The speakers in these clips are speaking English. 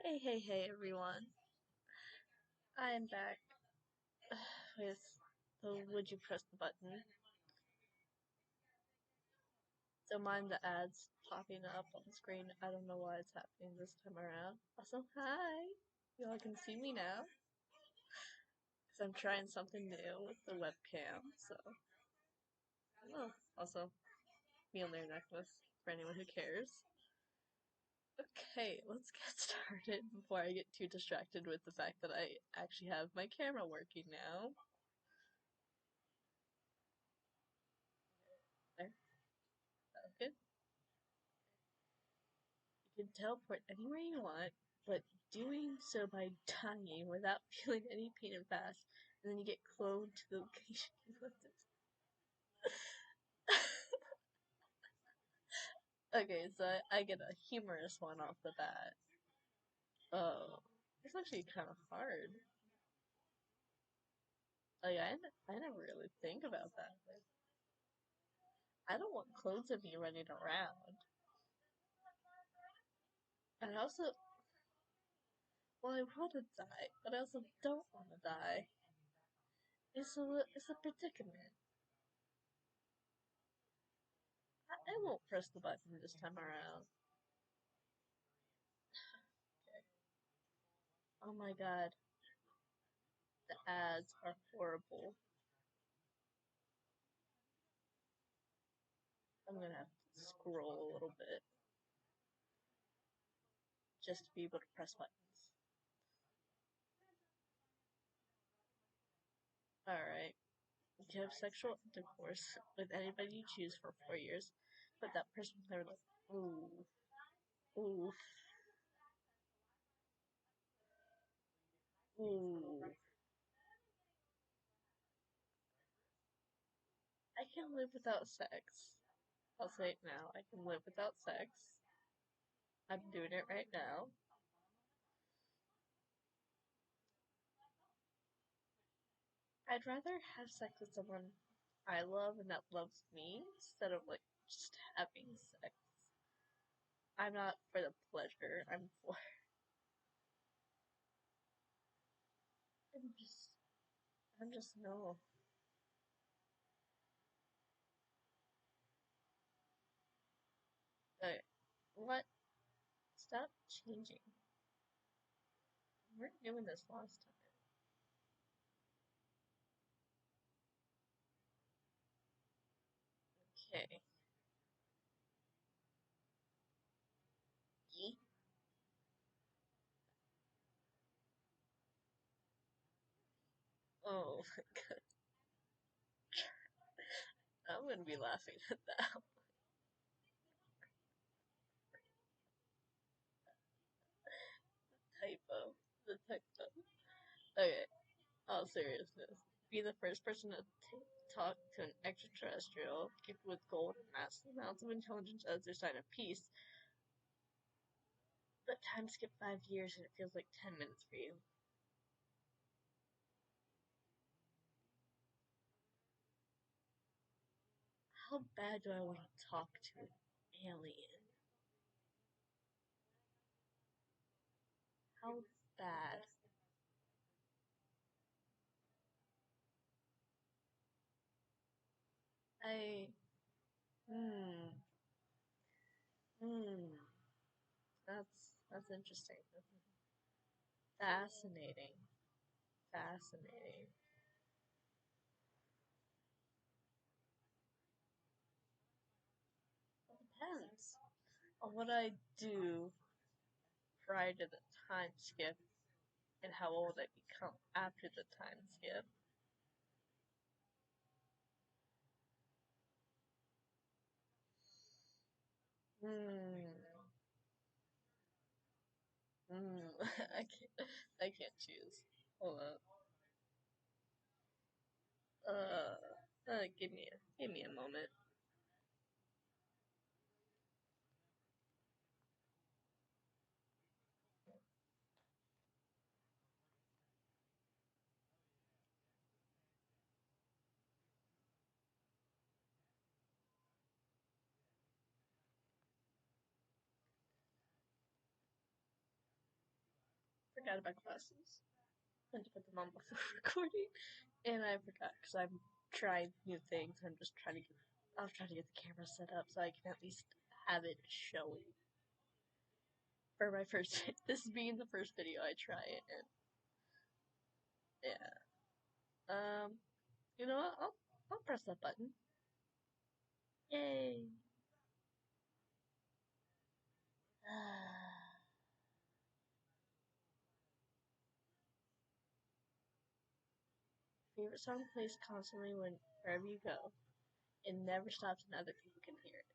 Hey everyone. I am back with the Would You Press the Button. Don't mind the ads popping up on the screen. I don't know why it's happening this time around. Also, hi! You all can see me now. Because I'm trying something new with the webcam, so. Oh, also, Mjolnir necklace for anyone who cares. Okay, let's get started before I get too distracted with the fact that I actually have my camera working now. There. Okay. You can teleport anywhere you want, but doing so by dying without feeling any pain and fast, and then you get cloned to the location you wanted. Okay, so I get a humorous one off the bat. Oh, it's actually kind of hard. Like, I never really think about that. Like, I don't want clones of me running around. And I also, well, I want to die, but I also don't want to die. It's a predicament. I won't press the button this time around. Oh my god, the ads are horrible. I'm gonna have to scroll a little bit just to be able to press buttons. Alright. You can have sexual intercourse with anybody you choose for 4 years, but that person never like, ooh, ooh, ooh. I can live without sex. I'll say it now. I can live without sex. I'm doing it right now. I'd rather have sex with someone I love and that loves me instead of like just having sex. I'm not for the pleasure. I'm just I'm just no. Okay. What? Stop changing. We weren't doing this last time. Okay. Yeet. Oh my god. I'm gonna be laughing at that. Typo. The typo. Okay. All seriousness. Be the first person to talk to an extraterrestrial, gifted with gold and massive amounts of intelligence as their sign of peace, but time skip 5 years and it feels like 10 minutes for you. How bad do I want to talk to an alien? How bad? I. Hmm. Hmm. That's interesting. Fascinating. Fascinating. It depends on what I do prior to the time skip and how old I become after the time skip. Hmm. Hmm. I can't choose. Hold up. Give me a moment. forgot about glasses. I had to put them on before recording, and I forgot because I'm trying new things. I'm trying to get the camera set up so I can at least have it showing. For my first, this being the first video I try it, and yeah. You know what? I'll press that button. Yay! Favorite song plays constantly wherever you go. It never stops and other people can hear it.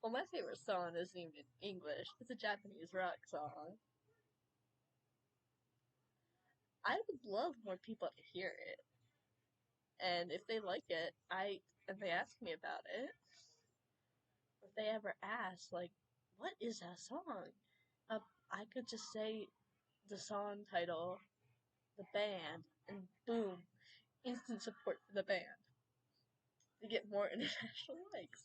Well, my favorite song isn't even in English. It's a Japanese rock song. I would love more people to hear it. And if they like it, and they ask me about it, if they ever ask, like, what is that song? I could just say the song title, the band, and boom, instant support for the band. To get more international likes.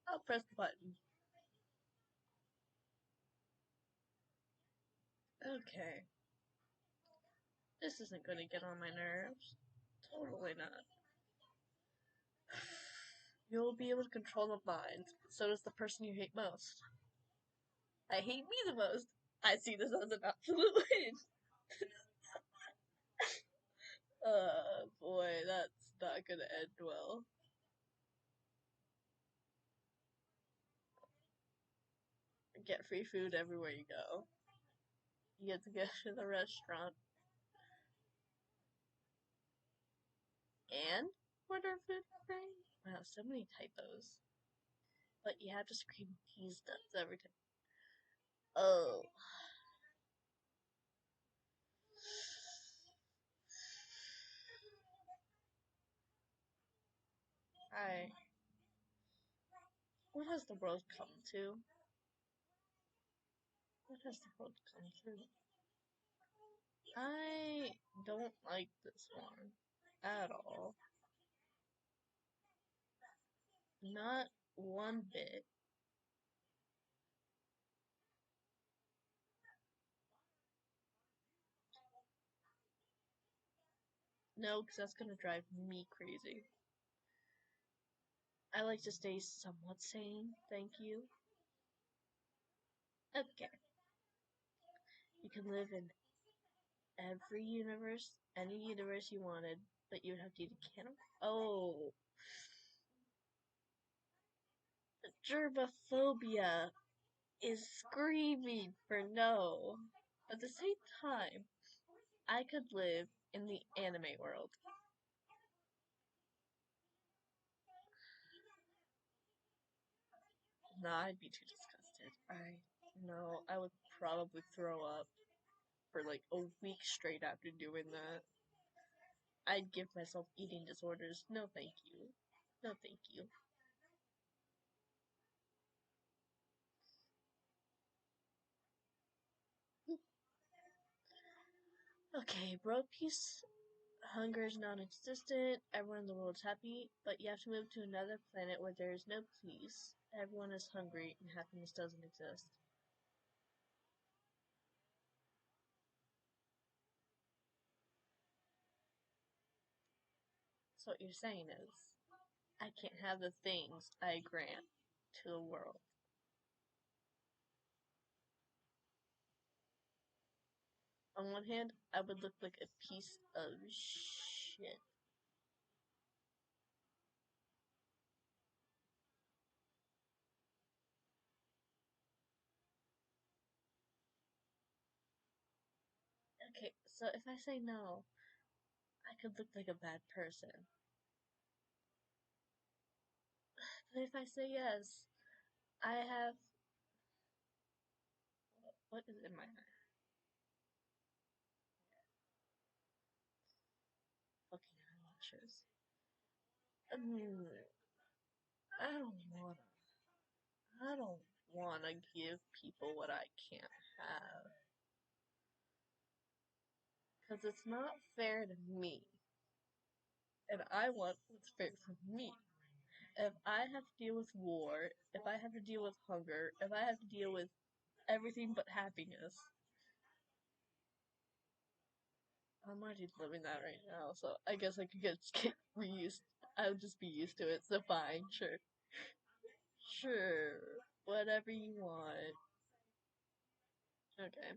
I'll press the button. Okay. This isn't going to get on my nerves. Totally not. You'll be able to control the mind, but so does the person you hate most. I hate me the most. I see this as an absolute win. Boy, that's not gonna end well. Get free food everywhere you go. You get to go to the restaurant and order food for free. Wow, so many typos. But you have to scream peas nuts every time. Oh. What has the world come to? What has the world come to? I don't like this one at all. Not one bit. No, because that's gonna drive me crazy. I like to stay somewhat sane, thank you. Okay. You can live in every universe, any universe you wanted, but you would have to eat a cannibal. Oh. Gerbophobia is screaming for no. At the same time, I could live in the anime world. Nah, I'd be too disgusted. I would probably throw up for like a week straight after doing that. I'd give myself eating disorders. No thank you. No thank you. Okay, world peace. Hunger is non-existent. Everyone in the world is happy, but you have to move to another planet where there is no peace. Everyone is hungry and happiness doesn't exist. So what you're saying is, I can't have the things I grant to the world. On one hand, I would look like a piece of shit. Okay, so if I say no, I could look like a bad person. But if I say yes, I have... What is in my eye? Fucking eyelashes. I don't wanna give people what I can't have. Because it's not fair to me. And I want what's fair for me. If I have to deal with war, if I have to deal with hunger, if I have to deal with everything but happiness, I'm already living that right now, so I guess I could get reused. I would just be used to it, so fine, sure. Sure. Whatever you want. Okay.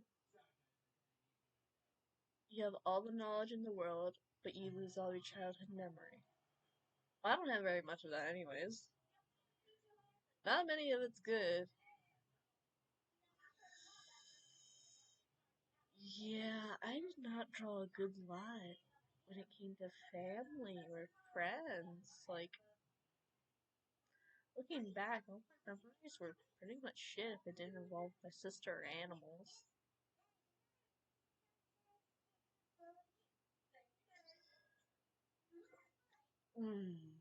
You have all the knowledge in the world, but you lose all your childhood memory. Well, I don't have very much of that anyways. Not many of it's good. Yeah, I did not draw a good lot when it came to family or friends. Like, looking back, all my memories were pretty much shit if it didn't involve my sister or animals. Hmm.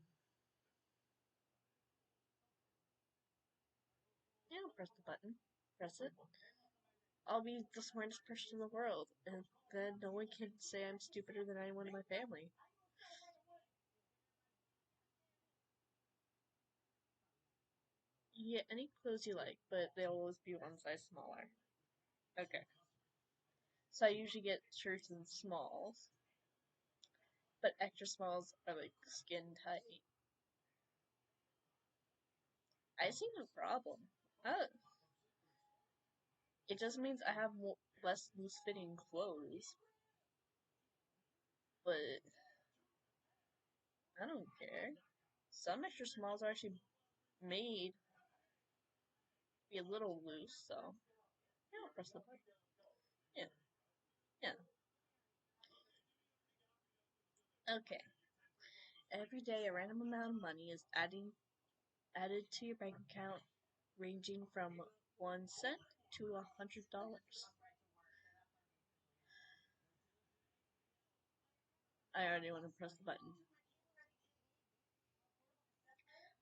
Yeah, press the button. Press it. I'll be the smartest person in the world, and then no one can say I'm stupider than anyone in my family. You get any clothes you like, but they'll always be one size smaller. Okay. So I usually get shirts in smalls, but extra smalls are like skin tight. I see no problem. It just means I have less loose fitting clothes, but I don't care. Some extra smalls are actually made to be a little loose, so yeah, I'll press the button. Yeah, yeah. Okay. Every day, a random amount of money is added to your bank account, ranging from 1 cent to $100. I already want to press the button.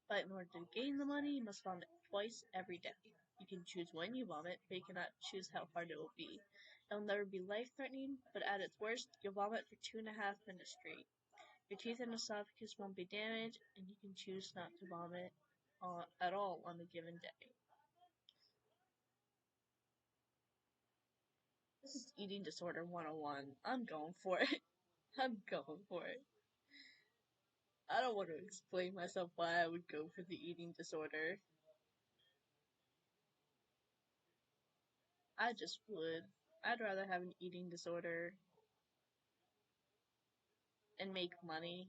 But in order to gain the money, you must vomit twice every day. You can choose when you vomit, but you cannot choose how hard it will be. It'll never be life-threatening, but at its worst, you'll vomit for 2.5 minutes straight. Your teeth and esophagus won't be damaged, and you can choose not to vomit at all on a given day. This is eating disorder 101. I'm going for it. I'm going for it. I don't want to explain myself why I would go for the eating disorder. I just would. I'd rather have an eating disorder and make money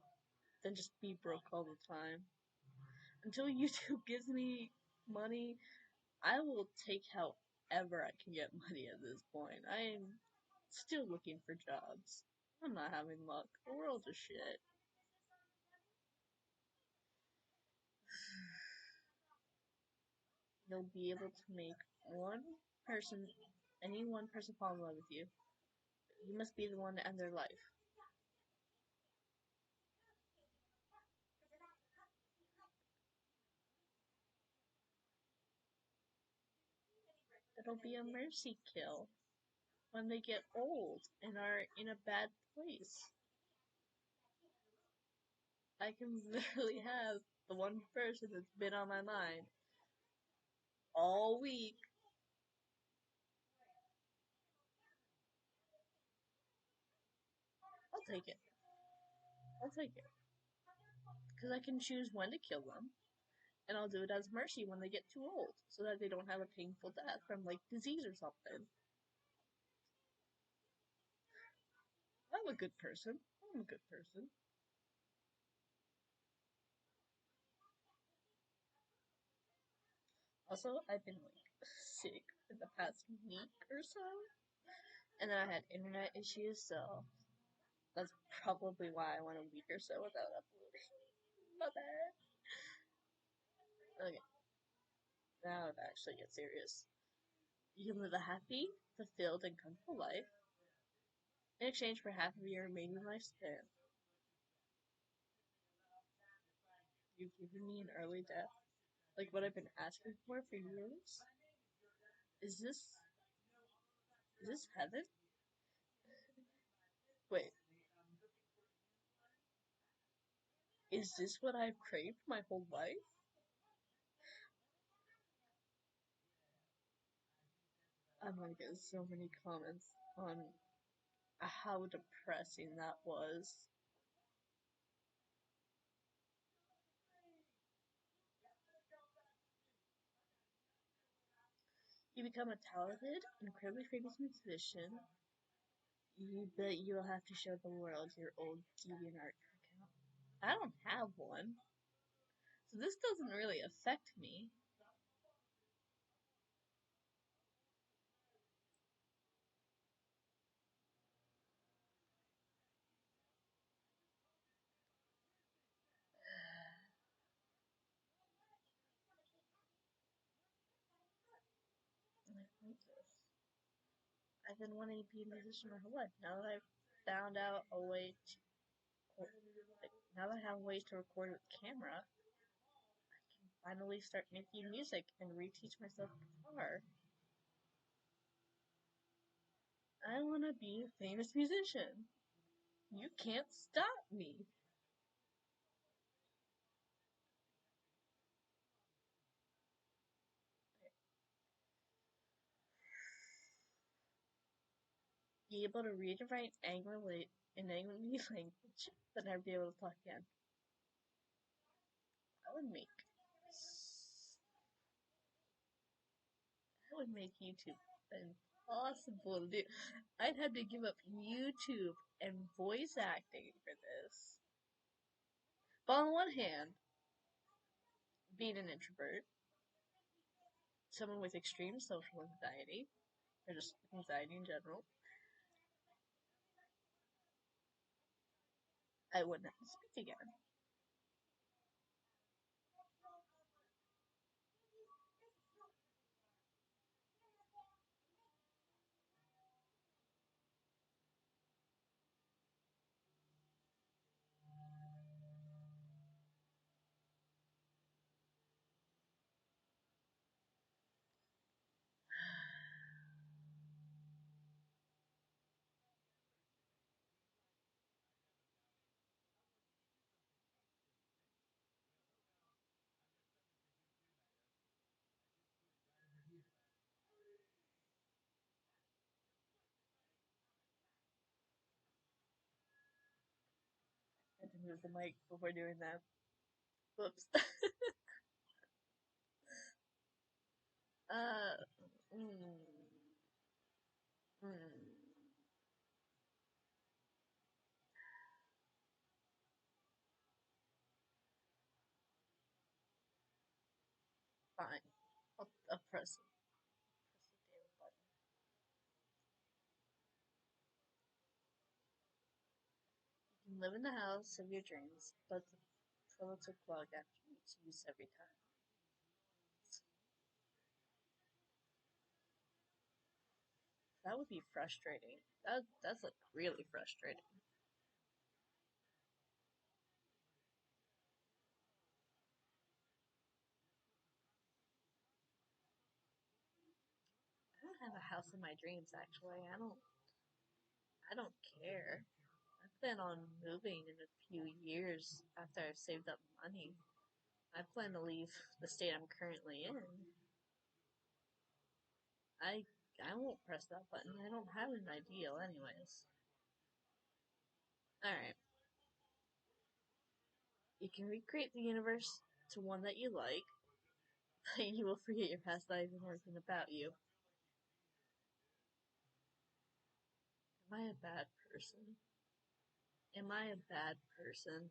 than just be broke all the time. Until YouTube gives me money, I will take however I can get money at this point. I am still looking for jobs. I'm not having luck. The world is shit. You'll be able to make any one person fall in love with you. You must be the one to end their life. It'll be a mercy kill when they get old and are in a bad place. I can literally have the one person that's been on my mind all week. I'll take it. I'll take it. Because I can choose when to kill them, and I'll do it as mercy when they get too old, so that they don't have a painful death from, like, disease or something. I'm a good person. I'm a good person. Also, I've been, like, sick for the past week or so, and then I had internet issues, so that's probably why I went a week or so without uploading. My bad. Okay, now it actually gets serious. You can live a happy, fulfilled, and comfortable life in exchange for half of your remaining lifespan. You've given me an early death, like what I've been asking for years. Is this heaven? Wait, Is this what I've craved my whole life? I'm gonna get so many comments on how depressing that was. You become a talented, incredibly famous musician. You bet you'll have to show the world your old DeviantArt account. I don't have one, so this doesn't really affect me. I've been wanting to be a musician my whole life. Now that I've found out a way to, now that I have ways to record with camera, I can finally start making music and reteach myself guitar. I want to be a famous musician. You can't stop me. Be able to read and write in angry language, but never be able to talk again. That would make that would make YouTube impossible to do. I'd have to give up YouTube and voice acting for this. But on one hand, being an introvert, someone with extreme social anxiety, or just anxiety in general, I wouldn't have to speak again. I had to move the mic before doing that. Whoops. uh, mm, mm, fine. I'll press it. Press the damn button. You can live in the house of your dreams, but the toilets will clog after each use every time. That would be frustrating. That's like really frustrating. I don't have a house in my dreams actually. I don't care. I plan on moving in a few years after I've saved up money. I plan to leave the state I'm currently in. I I won't press that button. I don't have an ideal anyways. Alright. You can recreate the universe to one that you like, but you will forget your past lives and everything about you. Am I a bad person? Am I a bad person?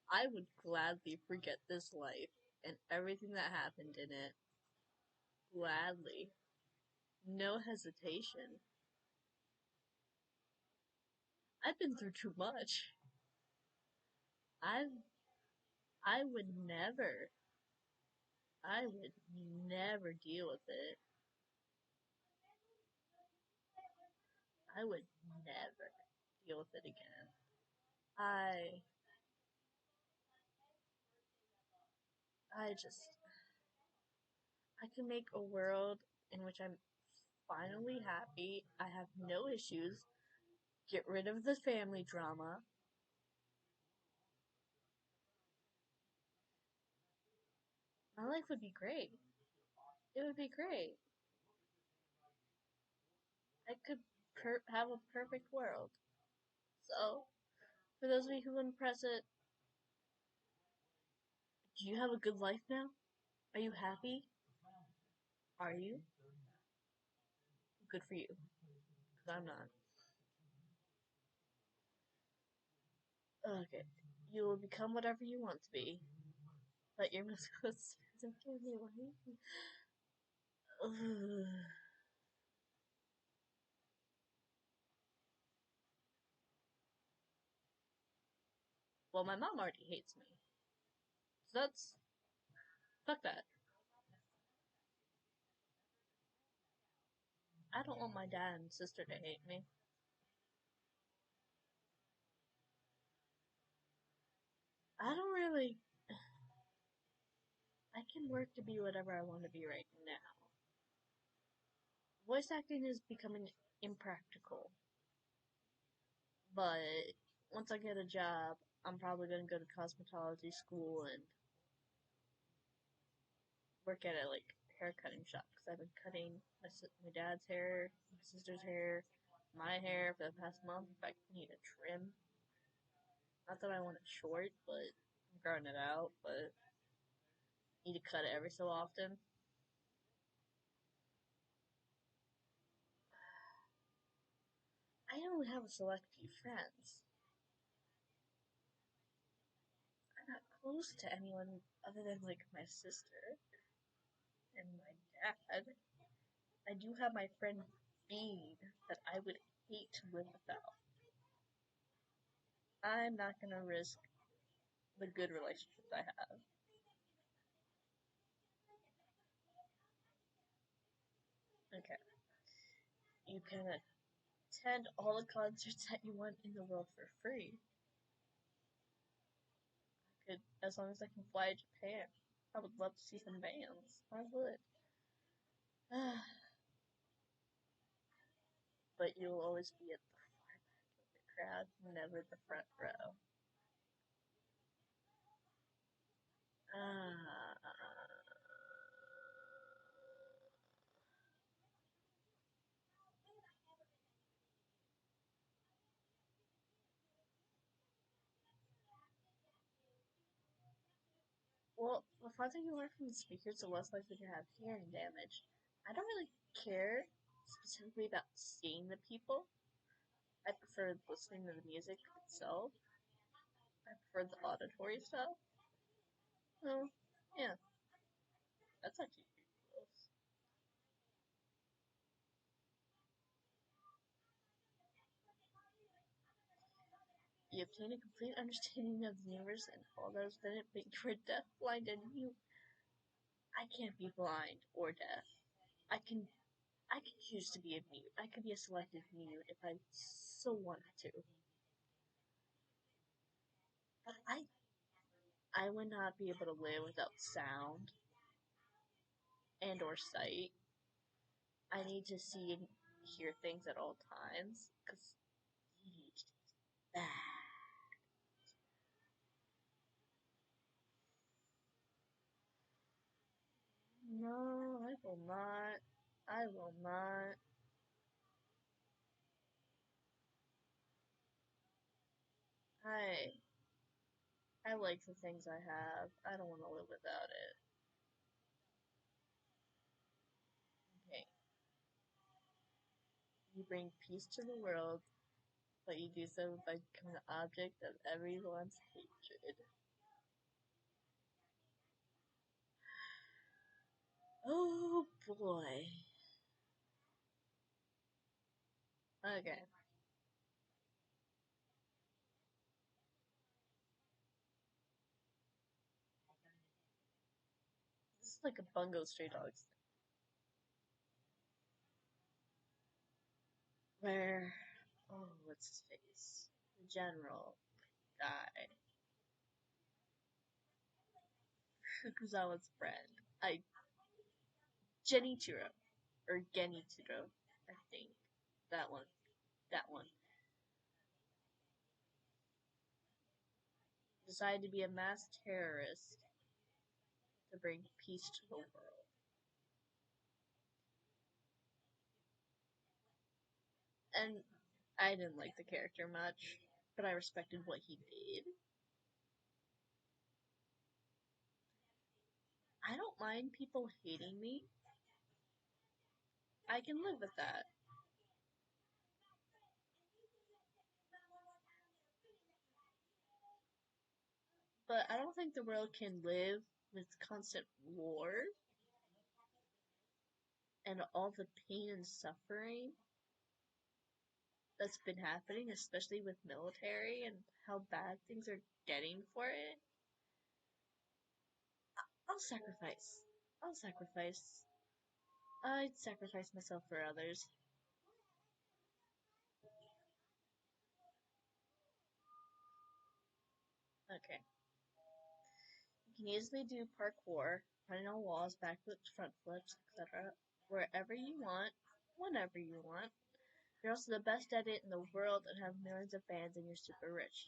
I would gladly forget this life and everything that happened in it. Gladly. No hesitation. I've been through too much. I've I would never I would never deal with it. I would never deal with it again. I I can make a world in which I'm finally happy. I have no issues. Get rid of the family drama. My life would be great. It would be great. I could have a perfect world. So, for those of you who wouldn't press it, do you have a good life now? Are you happy? Are you? Good for you. Because I'm not. Okay. You will become whatever you want to be. But your mascot's isn't giving me away. Well, my mom already hates me. So that's. Fuck that. I don't want my dad and sister to hate me. I don't really. I can work to be whatever I want to be right now. Voice acting is becoming impractical. But once I get a job, I'm probably going to go to cosmetology school and work at a hair cutting shop because I've been cutting my dad's hair, my sister's hair, my hair for the past month. In fact, I need a trim. Not that I want it short, but I'm growing it out. But I need to cut it every so often. I only have a select few friends. I'm not close to anyone other than my sister and my dad. I do have my friend Bean that I would hate to live without. I'm not gonna risk the good relationships I have. Okay. You can attend all the concerts that you want in the world for free. Could, as long as I can fly to Japan. I would love to see some bands. I would. But you'll always be at the far back of the crowd, never the front row. Uh, well, the farther you are from the speakers, the less likely to have hearing damage. I don't really care specifically about seeing the people. I prefer listening to the music itself. I prefer the auditory stuff. So, yeah, that's actually pretty close. You obtain a complete understanding of the universe and all that is within it, but you are deaf, blind, and mute. I can't be blind or deaf. I can I could choose to be a mute. I could be a selective mute if I so wanted to. But I would not be able to live without sound and or sight. I need to see and hear things at all times because it's bad. No, I will not. I will not. I I like the things I have. I don't want to live without it. Okay. You bring peace to the world, but you do so by becoming the object of everyone's hatred. Oh boy. Okay. This is like a Bungo Stray Dogs thing. Where, oh, what's his face? The general guy. Fukuzawa's friend. Genichiro. Or Genichiro, I think. That one. That one. Decided to be a mass terrorist to bring peace to the world. And I didn't like the character much, but I respected what he did. I don't mind people hating me. I can live with that. But I don't think the world can live with constant war and all the pain and suffering that's been happening, especially with military and how bad things are getting for it. I'll sacrifice. I'll sacrifice. I'd sacrifice myself for others. Okay. You can easily do parkour, running on walls, backflips, front flips, etc. Wherever you want, whenever you want. You're also the best at it in the world and have millions of fans and you're super rich.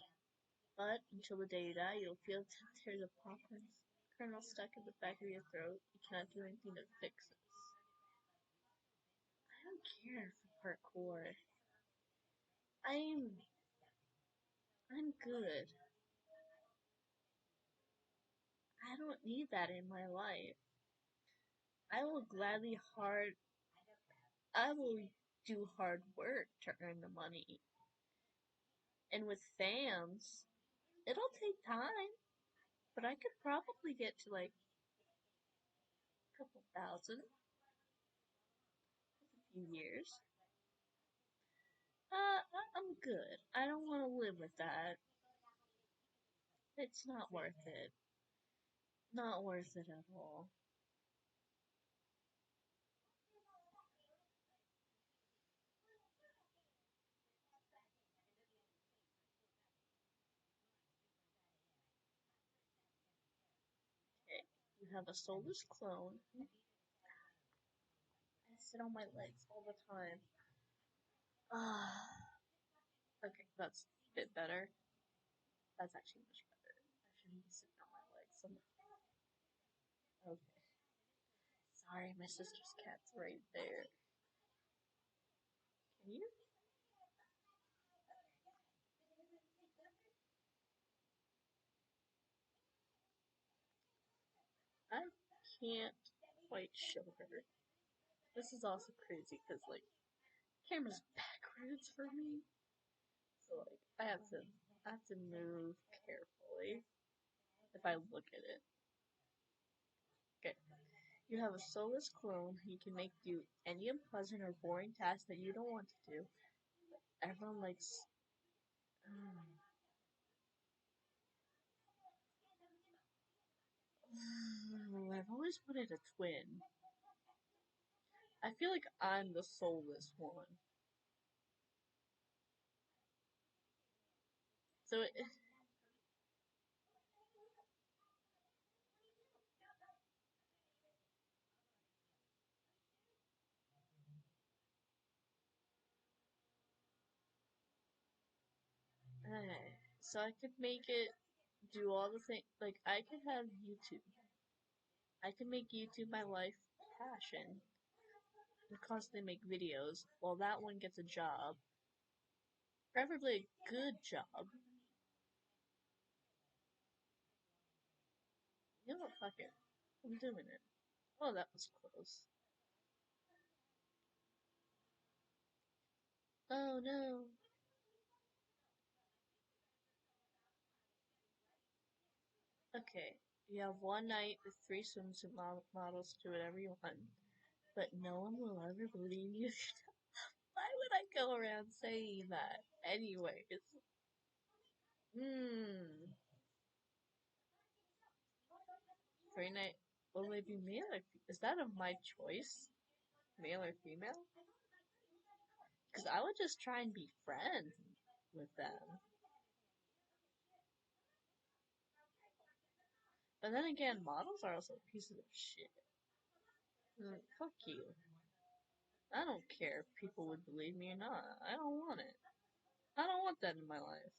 But until the day you die, you'll feel 10 tears of popcorn kernel stuck in the back of your throat. You cannot do anything to fix this. I don't care for parkour. I'm I'm good. I don't need that in my life. I will gladly hard I will do hard work to earn the money. And with fans, it'll take time, but I could probably get to like a couple thousand in a few years. I'm good. I don't want to live with that. It's not worth it. Not worth it at all. Okay, you have a soulless clone. I sit on my legs all the time. Ah, okay, that's a bit better. That's actually much better. I shouldn't be sitting on my legs so much. Okay. Sorry, my sister's cat's right there. Can you? I can't quite show her. This is also crazy because like camera's backwards for me, so like I have to move carefully if I look at it. Okay, you have a soulless clone. He can make do any unpleasant or boring task that you don't want to do. Everyone likes. I've always wanted a twin. I feel like I'm the soulless one. So so I could make it do all the things. Like I could have YouTube. I could make YouTube my life passion and constantly make videos while that one gets a job, preferably a good job. You know what? Fuck it. I'm doing it. Oh, that was close. Oh no. Okay. You have one night with three swimsuit models to do whatever you want, but no one will ever believe you. Why would I go around saying that? Anyways. Hmm. Three night. Will they be male or is that of my choice? Male or female? Because I would just try and be friends with them. But then again, models are also pieces of shit. Like, fuck you. I don't care if people would believe me or not. I don't want it. I don't want that in my life.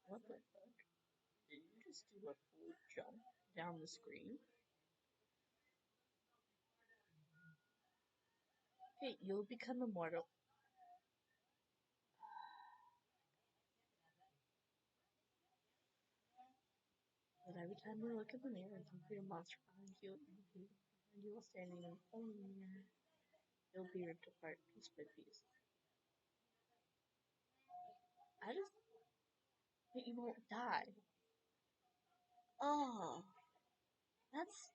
What the fuck? just do a full jump down the screen. Okay, you'll become immortal. But every time you look in the mirror and think of your monster behind you, and you will standing in front of the mirror, you'll be ripped apart piece by piece. I just think you won't die. Oh, that's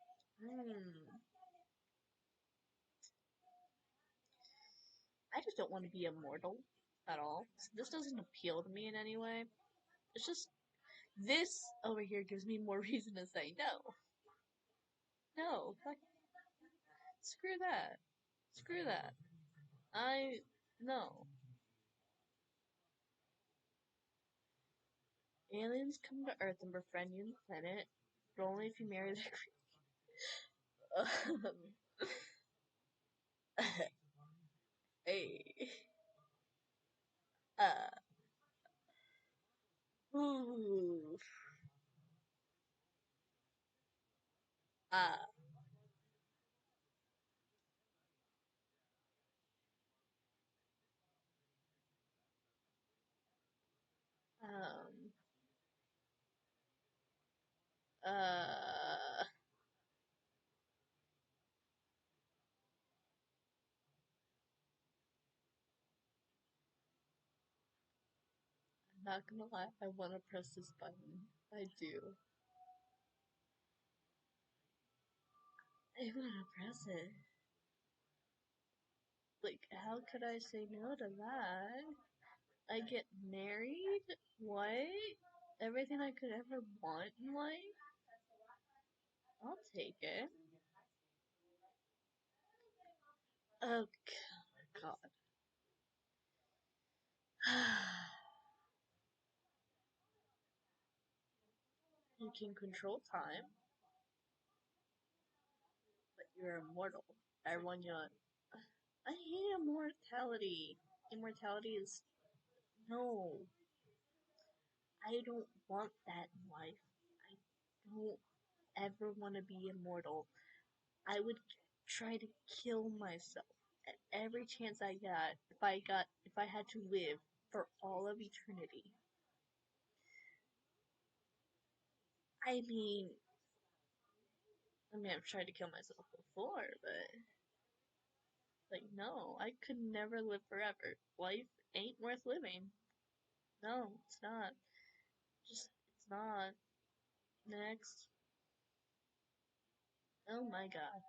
I just don't want to be immortal at all. This doesn't appeal to me in any way. It's just this over here gives me more reason to say no. No, fuck, screw that. Screw that. No. Aliens come to Earth and befriend you on the planet, but only if you marry the hey. Uh. Ooh. Uh. Um. Uh. I'm not gonna lie, I wanna press this button. I do. I wanna press it. Like, how could I say no to that? I get married? What? Everything I could ever want in life? I'll take it. Oh, God. You can control time, but you're immortal. Everyone, I hate immortality. Immortality is no. I don't want that in life. I don't ever want to be immortal. I would try to kill myself at every chance I got if I had to live for all of eternity. I mean, I've tried to kill myself before, but like no, I could never live forever. Life ain't worth living. No, it's not. Just it's not. Next. Oh my god.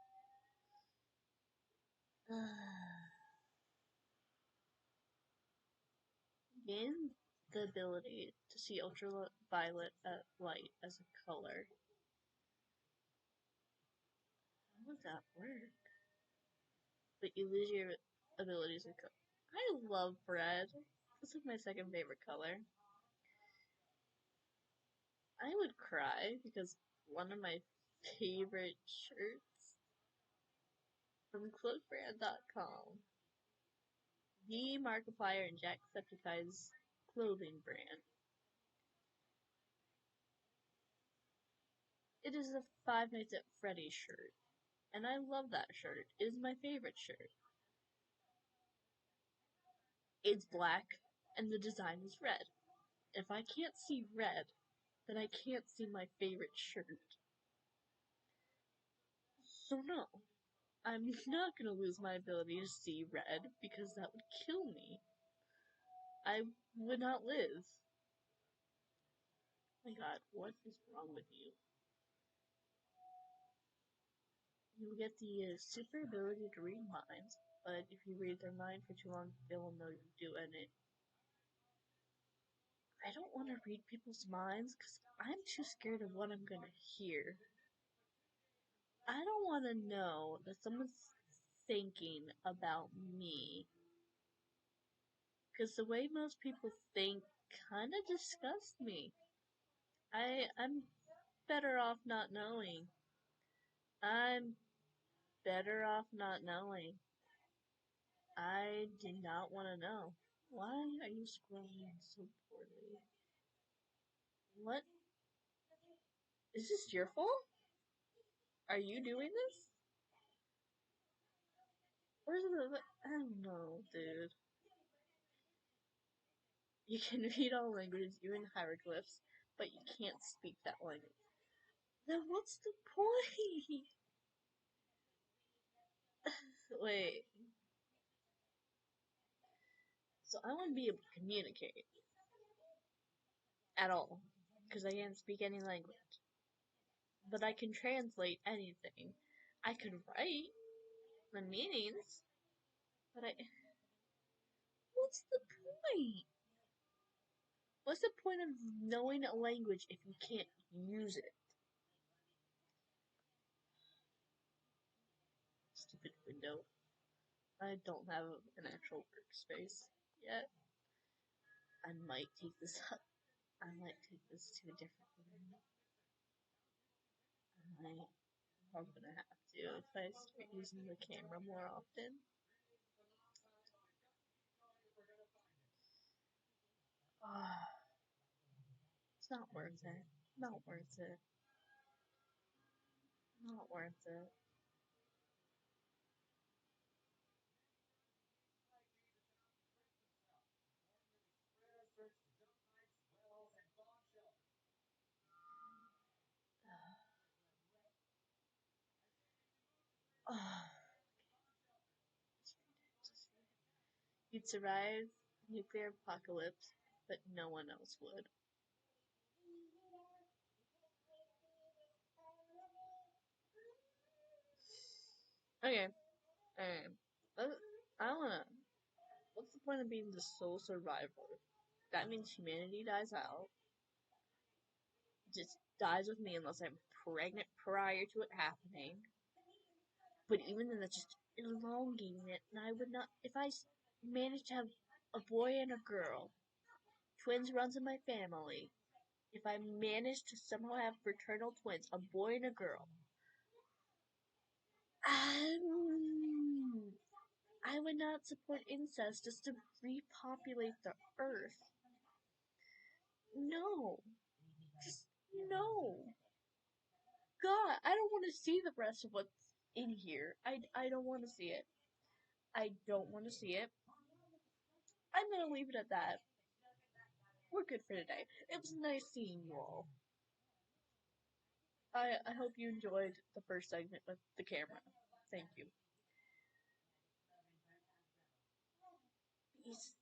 Gain the ability to see ultraviolet light as a color. How would that work? But you lose your abilities to color. I love red. This is my second favorite color. I would cry because one of my favorite shirts from cloakbrand.com, the Markiplier and Jacksepticeye's clothing brand. It is a Five Nights at Freddy's shirt, and I love that shirt. It is my favorite shirt. It's black, and the design is red. If I can't see red, then I can't see my favorite shirt. So no, I'm not gonna lose my ability to see red because that would kill me. I would not live. Oh my god, what is wrong with you? You get the super ability to read minds, but if you read their mind for too long, they will know you're doing it. I don't want to read people's minds because I'm too scared of what I'm gonna hear. I don't want to know that someone's thinking about me. Because the way most people think kind of disgusts me. I'm better off not knowing. I'm better off not knowing. I did not want to know. Why are you scrolling so poorly? What? Is this your fault? Are you doing this? Where's the... I don't know, dude. You can read all languages, even hieroglyphs, but you can't speak that language. Then what's the point? Wait. So I want to be able to communicate. At all. Because I can't speak any language. But I can translate anything. I could write the meanings, but I... What's the point? What's the point of knowing a language if you can't use it? Stupid window. I don't have an actual workspace yet. I might take this up. I might take this to a different room. I'm gonna have to if I start using the camera more often. It's not worth it. Not worth it. Not worth it. You'd survive nuclear apocalypse, but no one else would. Okay. Okay. I wanna. What's the point of being the sole survivor? That means humanity dies out. Just dies with me unless I'm pregnant prior to it happening. But even then, that's just elongating it. And I would not. If I managed to have a boy and a girl, twins runs in my family. If I managed to somehow have fraternal twins, a boy and a girl, I would not support incest just to repopulate the earth. No. Just no. God, I don't want to see the rest of what's in here. I don't want to see it. I don't want to see it. I'm gonna leave it at that. We're good for today. It was nice seeing you all. I hope you enjoyed the first segment with the camera. Thank you. Peace.